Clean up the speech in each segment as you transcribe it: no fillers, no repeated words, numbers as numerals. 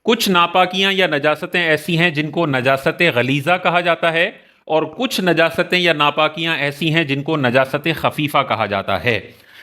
کچھ ناپاکیاں یا نجاستیں ایسی ہیں جن کو نجاست غلیظہ کہا جاتا ہے، اور کچھ نجاستیں یا ناپاکیاں ایسی ہیں جن کو نجاست خفیفہ کہا جاتا ہے۔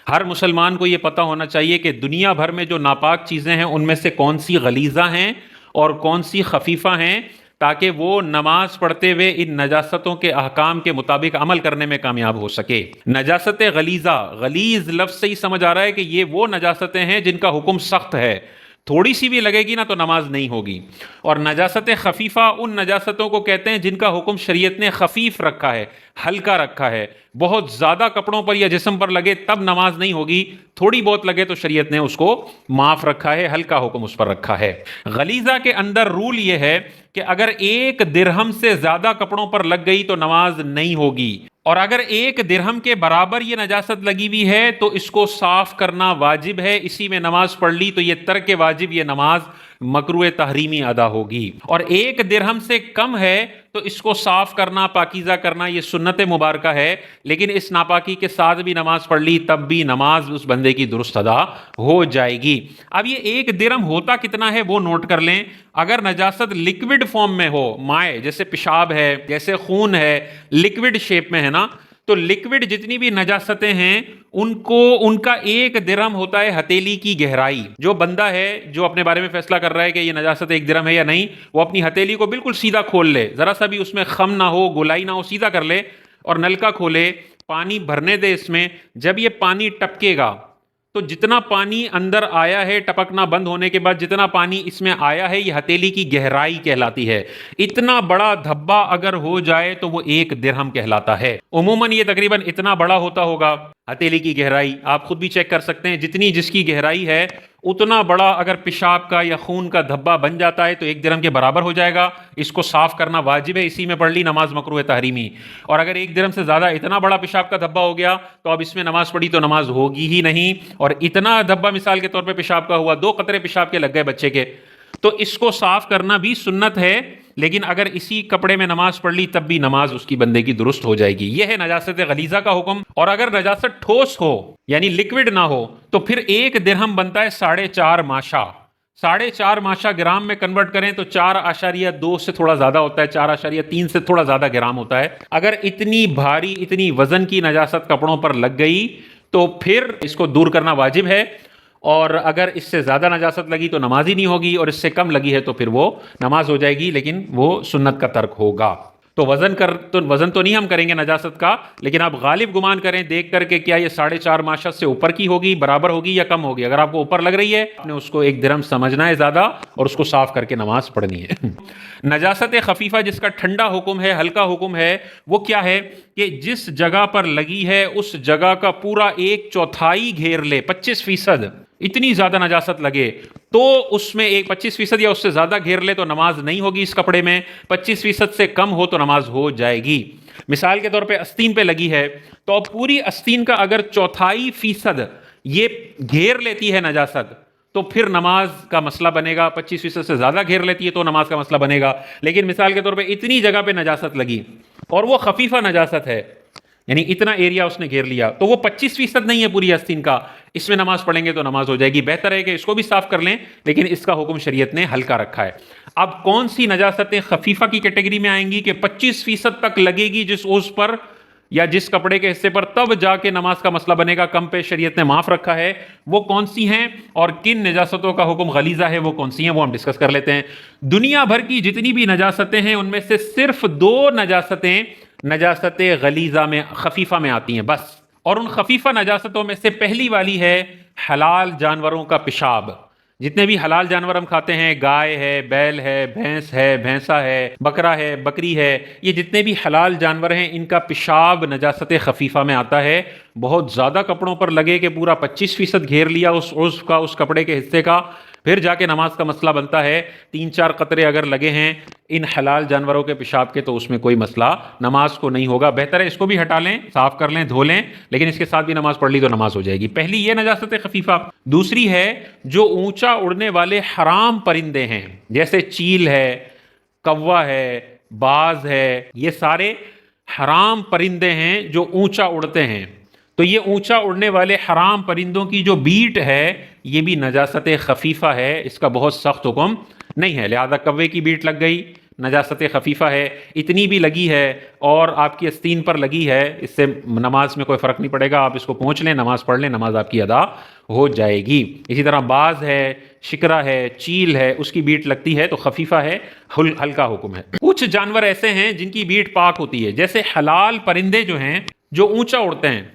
ہر مسلمان کو یہ پتہ ہونا چاہیے کہ دنیا بھر میں جو ناپاک چیزیں ہیں ان میں سے کون سی غلیظہ ہیں اور کون سی خفیفہ ہیں، تاکہ وہ نماز پڑھتے ہوئے ان نجاستوں کے احکام کے مطابق عمل کرنے میں کامیاب ہو سکے۔ نجاست غلیظہ، غلیظ لفظ سے ہی سمجھ آ رہا ہے کہ یہ وہ نجاستیں ہیں جن کا حکم سخت ہے، تھوڑی سی بھی لگے گی نا تو نماز نہیں ہوگی۔ اور نجاست خفیفہ ان نجاستوں کو کہتے ہیں جن کا حکم شریعت نے خفیف رکھا ہے، ہلکا رکھا ہے۔ بہت زیادہ کپڑوں پر یا جسم پر لگے تب نماز نہیں ہوگی، تھوڑی بہت لگے تو شریعت نے اس کو معاف رکھا ہے، ہلکا حکم اس پر رکھا ہے۔ غلیظہ کے اندر رول یہ ہے کہ اگر 1 درہم سے زیادہ کپڑوں پر لگ گئی تو نماز نہیں ہوگی، اور اگر 1 درہم کے برابر یہ نجاست لگی ہوئی ہے تو اس کو صاف کرنا واجب ہے۔ اسی میں نماز پڑھ لی تو یہ ترک واجب، یہ نماز مکروہ تحریمی ادا ہوگی۔ اور 1 درہم سے کم ہے تو اس کو صاف کرنا، پاکیزہ کرنا، یہ سنت مبارکہ ہے، لیکن اس ناپاکی کے ساتھ بھی نماز پڑھ لی تب بھی نماز اس بندے کی درست ادا ہو جائے گی۔ اب یہ 1 درہم ہوتا کتنا ہے وہ نوٹ کر لیں۔ اگر نجاست لکوڈ فارم میں ہو، مائع جیسے پیشاب ہے، جیسے خون ہے، لکوڈ شیپ میں ہے نا، تو لکوڈ جتنی بھی نجاستیں ہیں ان کا 1 درہم ہوتا ہے ہتھیلی کی گہرائی۔ جو بندہ ہے جو اپنے بارے میں فیصلہ کر رہا ہے کہ یہ نجاست 1 درہم ہے یا نہیں، وہ اپنی ہتھیلی کو بالکل سیدھا کھول لے، ذرا سا بھی اس میں خم نہ ہو، گولائی نہ ہو، سیدھا کر لے اور نلکا کھولے، پانی بھرنے دے اس میں۔ جب یہ پانی ٹپکے گا تو جتنا پانی اندر آیا ہے، ٹپکنا بند ہونے کے بعد جتنا پانی اس میں آیا ہے، یہ ہتھیلی کی گہرائی کہلاتی ہے۔ اتنا بڑا دھبا اگر ہو جائے تو وہ 1 درہم کہلاتا ہے۔ عموماً یہ تقریباً اتنا بڑا ہوتا ہوگا ہتھیلی کی گہرائی، آپ خود بھی چیک کر سکتے ہیں، جتنی جس کی گہرائی ہے اتنا بڑا اگر پیشاب کا یا خون کا دھبا بن جاتا ہے تو 1 درہم کے برابر ہو جائے گا۔ اس کو صاف کرنا واجب ہے، اسی میں پڑھ لی نماز مکروہ تحریمی۔ اور اگر 1 درہم سے زیادہ اتنا بڑا پیشاب کا دھبا ہو گیا تو اب اس میں نماز پڑھی تو نماز ہوگی ہی نہیں۔ اور اتنا دھبا مثال کے طور پہ پیشاب کا ہوا، 2 قطرے پیشاب کے لگ گئے بچے کے، تو اس کو صاف کرنا بھی سنت ہے، لیکن اگر اسی کپڑے میں نماز پڑھ لی تب بھی نماز اس کی بندے کی درست ہو جائے گی۔ یہ ہے نجاست غلیظہ کا حکم۔ اور اگر نجاست ٹھوس ہو یعنی لکوڈ نہ ہو تو پھر 1 درہم بنتا ہے 4.5 ماشا۔ 4.5 ماشا گرام میں کنورٹ کریں تو 4.2 سے تھوڑا زیادہ ہوتا ہے، 4.3 سے تھوڑا زیادہ گرام ہوتا ہے۔ اگر اتنی بھاری، اتنی وزن کی نجاست کپڑوں پر لگ گئی تو پھر اس کو دور کرنا واجب ہے، اور اگر اس سے زیادہ نجاست لگی تو نماز ہی نہیں ہوگی، اور اس سے کم لگی ہے تو پھر وہ نماز ہو جائے گی، لیکن وہ سنت کا ترک ہوگا۔ تو وزن تو نہیں ہم کریں گے نجاست کا، لیکن آپ غالب گمان کریں دیکھ کر کے کیا یہ 4.5 ماشا سے اوپر کی ہوگی، برابر ہوگی یا کم ہوگی۔ اگر آپ کو اوپر لگ رہی ہے آپ نے اس کو 1 درہم سمجھنا ہے زیادہ اور اس کو صاف کر کے نماز پڑھنی ہے۔ نجاست خفیفہ جس کا ٹھنڈا حکم ہے، ہلکا حکم ہے، وہ کیا ہے کہ جس جگہ پر لگی ہے اس جگہ کا پورا 1/4 گھیر لے، 25%، اتنی زیادہ نجاست لگے تو اس میں 25% یا اس سے زیادہ گھیر لے تو نماز نہیں ہوگی اس کپڑے میں، 25% سے کم ہو تو نماز ہو جائے گی۔ مثال کے طور پہ آستین پہ لگی ہے تو اب پوری آستین کا اگر 1/4% یہ گھیر لیتی ہے نجاست تو پھر نماز کا مسئلہ بنے گا، 25% سے زیادہ گھیر لیتی ہے تو نماز کا مسئلہ بنے گا۔ لیکن مثال کے طور پہ اتنی جگہ پہ نجاست لگی اور وہ خفیفہ نجاست ہے، یعنی اتنا ایریا اس نے گھیر لیا، تو وہ 25% نہیں ہے پوری آستین کا، اس میں نماز پڑھیں گے تو نماز ہو جائے گی۔ بہتر ہے کہ اس کو بھی صاف کر لیں، لیکن اس کا حکم شریعت نے ہلکا رکھا ہے۔ اب کون سی نجاستیں خفیفہ کی کیٹیگری میں آئیں گی کہ 25% تک لگے گی جس عضو پر یا جس کپڑے کے حصے پر، تب جا کے نماز کا مسئلہ بنے گا، کم پہ شریعت نے معاف رکھا ہے، وہ کون سی ہیں؟ اور کن نجاستوں کا حکم غلیظہ ہے وہ کون سی ہیں، وہ ہم ڈسکس کر لیتے ہیں۔ دنیا بھر کی جتنی بھی نجاستیں ہیں ان میں سے صرف 2 نجاستیں نجاست غلیظہ میں، خفیفہ میں آتی ہیں بس۔ اور ان خفیفہ نجاستوں میں سے پہلی والی ہے حلال جانوروں کا پیشاب۔ جتنے بھی حلال جانور ہم کھاتے ہیں، گائے ہے، بیل ہے، بھینس ہے، بھینسا ہے، بکرا ہے، بکری ہے، یہ جتنے بھی حلال جانور ہیں ان کا پیشاب نجاست خفیفہ میں آتا ہے۔ بہت زیادہ کپڑوں پر لگے کہ پورا 25% گھیر لیا اس عضو کا، اس کپڑے کے حصے کا، پھر جا کے نماز کا مسئلہ بنتا ہے۔ 3-4 قطرے اگر لگے ہیں ان حلال جانوروں کے پیشاب کے تو اس میں کوئی مسئلہ نماز کو نہیں ہوگا۔ بہتر ہے اس کو بھی ہٹا لیں، صاف کر لیں، دھو لیں، لیکن اس کے ساتھ بھی نماز پڑھ لی تو نماز ہو جائے گی۔ پہلی یہ نجاست خفیفہ۔ دوسری ہے جو اونچا اڑنے والے حرام پرندے ہیں، جیسے چیل ہے، کوا ہے، باز ہے، یہ سارے حرام پرندے ہیں جو اونچا اڑتے ہیں۔ تو یہ اونچا اڑنے والے حرام پرندوں کی جو بیٹ ہے یہ بھی نجاست خفیفہ ہے، اس کا بہت سخت حکم नहीं है। लिहाजा कव्वे की बीट लग गई, नजासत खफीफा है, इतनी भी लगी है और आपकी आस्तीन पर लगी है, इससे नमाज में कोई फ़र्क नहीं पड़ेगा। आप इसको पोंछ लें, नमाज पढ़ लें, नमाज आपकी अदा हो जाएगी। इसी तरह बाज है, शिकरा है, चील है, उसकी बीट लगती है तो खफीफा है, हल्का हुक्म है। कुछ जानवर ऐसे हैं जिनकी बीट पाक होती है, जैसे हलाल परिंदे जो हैं जो ऊंचा उड़ते हैं,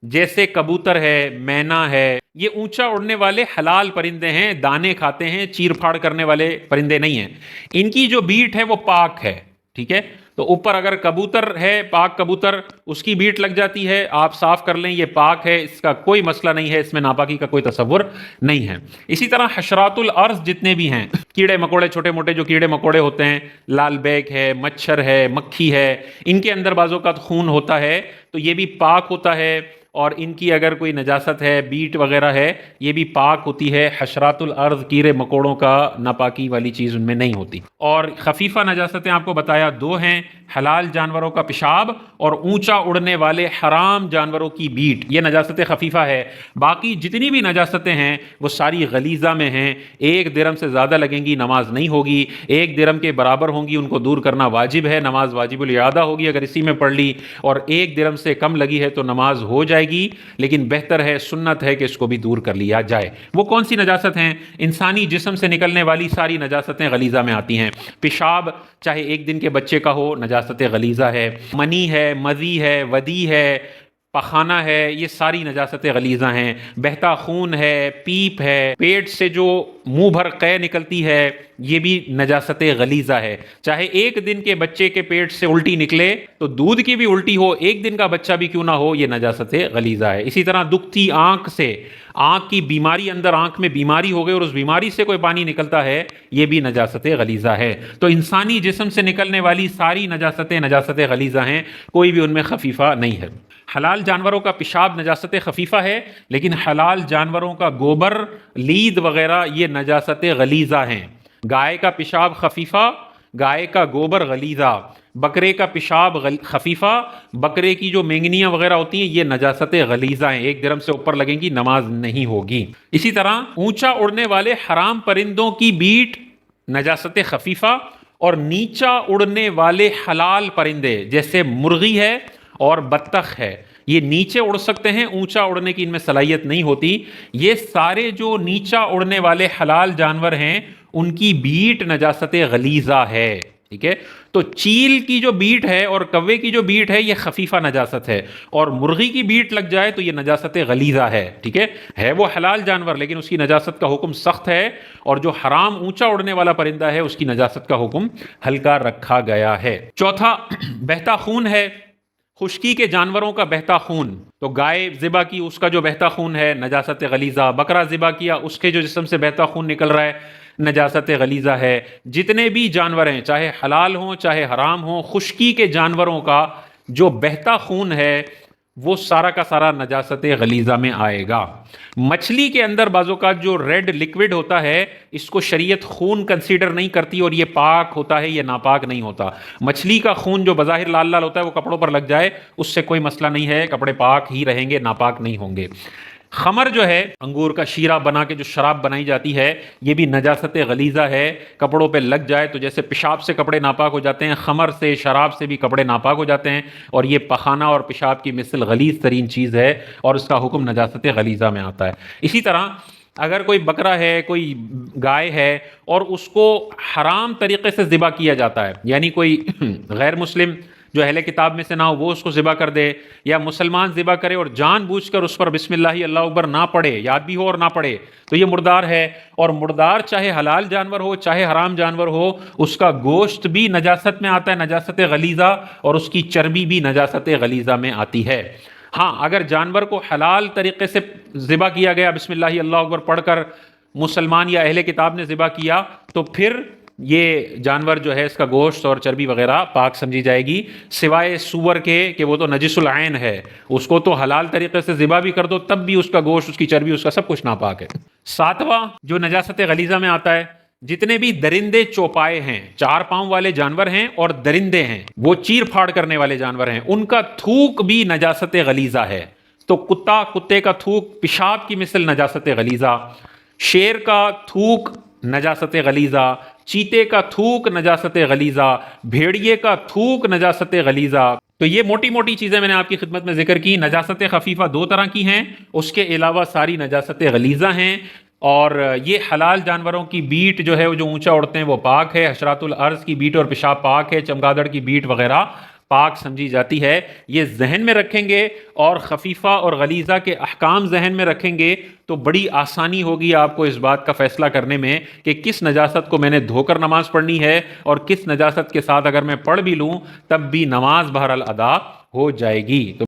जैसे कबूतर है, मैना है, ये ऊंचा उड़ने वाले हलाल परिंदे हैं, दाने खाते हैं, चीर फाड़ करने वाले परिंदे नहीं हैं। इनकी जो बीट है वो पाक है, ठीक है। तो ऊपर अगर कबूतर है, पाक कबूतर, उसकी बीट लग जाती है, आप साफ कर लें, ये पाक है, इसका कोई मसला नहीं है, इसमें नापाकी का कोई तसव्वुर नहीं है। इसी तरह हशरातुल अर्ज जितने भी हैं, कीड़े मकोड़े, छोटे मोटे जो कीड़े मकोड़े होते हैं, लाल बैग है, मच्छर है, मक्खी है, इनके अंदर बाजों का खून होता है तो ये भी पाक होता है। और इनकी अगर कोई नजासत है, बीट वगैरह है, ये भी पाक होती है। हशरातुल अर्ज, कीड़े मकोड़ों का नापाकी वाली चीज़ उनमें नहीं होती। और खफीफा नजासतें आपको बताया दो हैं, हलाल जानवरों का पेशाब और ऊंचा उड़ने वाले हराम जानवरों की बीट, ये नजासत खफीफा है। बाकी जितनी भी नजासतें हैं वो सारी गलीज़ा में हैं। एक दिरहम से ज़्यादा लगेंगी, नमाज नहीं होगी। एक दिरहम के बराबर होंगी, उनको दूर करना वाजिब है, नमाज वाजिबुल इयादा होगी अगर इसी में पढ़ ली। और एक दिरहम से कम लगी है तो नमाज हो जाएगी, लेकिन बेहतर है, सुन्नत है कि इसको भी दूर कर लिया जाए। वो कौन सी नजासत हैं? इंसानी जिस्म से निकलने वाली सारी नजासतें गलीज़ा में आती हैं। पेशाब चाहे एक दिन के बच्चे का हो, नजासत गलीज़ा है। मनी है, मज़ी है, वदी है, पखाना है, ये सारी नजासत गलीज़ा हैं। बहता खून है, पीप है, पेट से जो मुंह भर कै निकलती है, ये भी नजासत गलीज़ा है। चाहे एक दिन के बच्चे के पेट से उल्टी निकले तो दूध की भी उल्टी हो, एक दिन का बच्चा भी क्यों ना हो, ये नजासत गलीज़ा है। इसी तरह दुखती आंख से, आंख की बीमारी, अंदर आंख में बीमारी हो गई और उस बीमारी से कोई पानी निकलता है, ये भी नजासत गलीज़ा है। तो इंसानी जिस्म से निकलने वाली सारी नजासतें नजासत गलीज़ा हैं, कोई भी उनमें खफीफा नहीं है। हलाल जानवरों का पेशाब नजासत खफीफा है, लेकिन हलाल जानवरों का गोबर, लीद वगैरह ये नजासत गलीज़ा हैं। गाय का पेशाब खफीफा, गाय का गोबर गलीज़ा। बकरे का पेशाब खफीफा, बकरे की जो मेंगनियाँ वगैरह होती हैं ये नजासत गलीज़ा हैं, एक दिरहम से ऊपर लगेंगी, नमाज नहीं होगी। इसी तरह ऊंचा उड़ने वाले हराम परिंदों की बीट नजासत खफीफा, और नीचा उड़ने वाले हलाल परिंदे जैसे मुर्गी है और बत्तख है, ये नीचे उड़ सकते हैं, ऊंचा उड़ने की इनमें सलाहियत नहीं होती। ये सारे जो नीचा उड़ने वाले हलाल जानवर हैं उनकी बीट नजासत गलीज़ा है, ठीक है। तो चील की जो बीट है और कव्वे की जो बीट है ये खफीफा नजासत है, और मुर्गी की बीट लग जाए तो ये नजासत गलीज़ा है, ठीक है वो हलाल जानवर, लेकिन उसकी नजासत का हुक्म सख्त है। और जो हराम ऊंचा उड़ने वाला परिंदा है उसकी नजासत का हुक्म हल्का रखा गया है। चौथा, बहता खून है, खुश्की के जानवरों का बहता खून। तो गाय ज़िबा की, उसका जो बहता खून है नजासत गलीज़ा। बकरा ज़िबा किया, उसके जो जिस्म से बहता खून निकल रहा है नजासत गलीज़ा है। जितने भी जानवर हैं, चाहे हलाल हों चाहे हराम हों, खुश्की के जानवरों का जो बहता खून है वो सारा का सारा नजासत गलीज़ा में आएगा। मछली के अंदर बाज़ों का जो रेड लिक्विड होता है, इसको शरीयत खून कंसीडर नहीं करती और ये पाक होता है, ये नापाक नहीं होता। मछली का खून जो बज़ाहिर लाल लाल होता है वो कपड़ों पर लग जाए उससे कोई मसला नहीं है, कपड़े पाक ही रहेंगे, नापाक नहीं होंगे। खमर जो है, अंगूर का शीरा बना के जो शराब बनाई जाती है, ये भी नजासत गलीज़ा है। कपड़ों पे लग जाए तो जैसे पेशाब से कपड़े नापाक हो जाते हैं, खमर से, शराब से भी कपड़े नापाक हो जाते हैं, और ये पखाना और पेशाब की मिसल गलीज़ तरीन चीज़ है और उसका हुक्म नजासत गलीज़ा में आता है। इसी तरह अगर कोई बकरा है, कोई गाय है और उसको हराम तरीक़े से ज़िबा किया जाता है, यानी कोई गैर मुस्लिम जो अहले किताब में से ना हो वो उसको ज़िबा कर दे, या मुसलमान ज़िबा करे और जानबूझकर उस पर बिस्मिल्लाह अल्लाह अकबर ना पढ़े, याद भी हो और ना पढ़े, तो ये मुर्दार है। और मुर्दार चाहे हलाल जानवर हो चाहे हराम जानवर हो, उसका गोश्त भी नजासत में आता है, नजासत गलीज़ा, और उसकी चर्बी भी नजासत गलीज़ा में आती है। हाँ, अगर जानवर को हलाल तरीक़े से ज़िबा किया गया, बिस्मिल्लाह अल्लाह अकबर पढ़कर, मुसलमान या अहले किताब ने ज़िबा किया, तो फिर ये जानवर जो है इसका गोश्त और चर्बी वगैरह पाक समझी जाएगी, सिवाय सूअर के कि वो तो नजिसुल ऐन है, उसको तो हलाल तरीके से ज़िबा भी कर दो तब भी उसका गोश्त, उसकी चर्बी, उसका सब कुछ नापाक है। सातवां जो नजासत गलीज़ा में आता है, जितने भी दरिंदे चौपाए हैं, 4 पांव वाले जानवर हैं और दरिंदे हैं, वो चीर फाड़ करने वाले जानवर हैं, उनका थूक भी नजासत गलीज़ा है। तो कुत्ता, कुत्ते का थूक पेशाब की मिसल नजासत गलीज़ा, शेर का थूक नजासत गलीज़ा, चीते का थूक नजासत गलीजा, भेड़िए का थूक नजासत गलीजा। तो ये मोटी मोटी चीजें मैंने आपकी खिदमत में जिक्र की। नजासत खफीफा दो तरह की हैं, उसके अलावा सारी नजासत गलीजा हैं। और ये हलाल जानवरों की बीट जो है वो जो ऊंचा उड़ते हैं वो पाक है, हशरातुल अर्ज की बीट और पेशाब पाक है, चमगादड़ की बीट वगैरह पाक समझी जाती है। ये जहन में रखेंगे और खफीफा और गलीजा के अहकाम जहन में रखेंगे तो बड़ी आसानी होगी आपको इस बात का फैसला करने में कि किस नजासत को मैंने धोकर नमाज पढ़नी है और किस नजासत के साथ अगर मैं पढ़ भी लूं तब भी नमाज बहरहाल अदा हो जाएगी। तो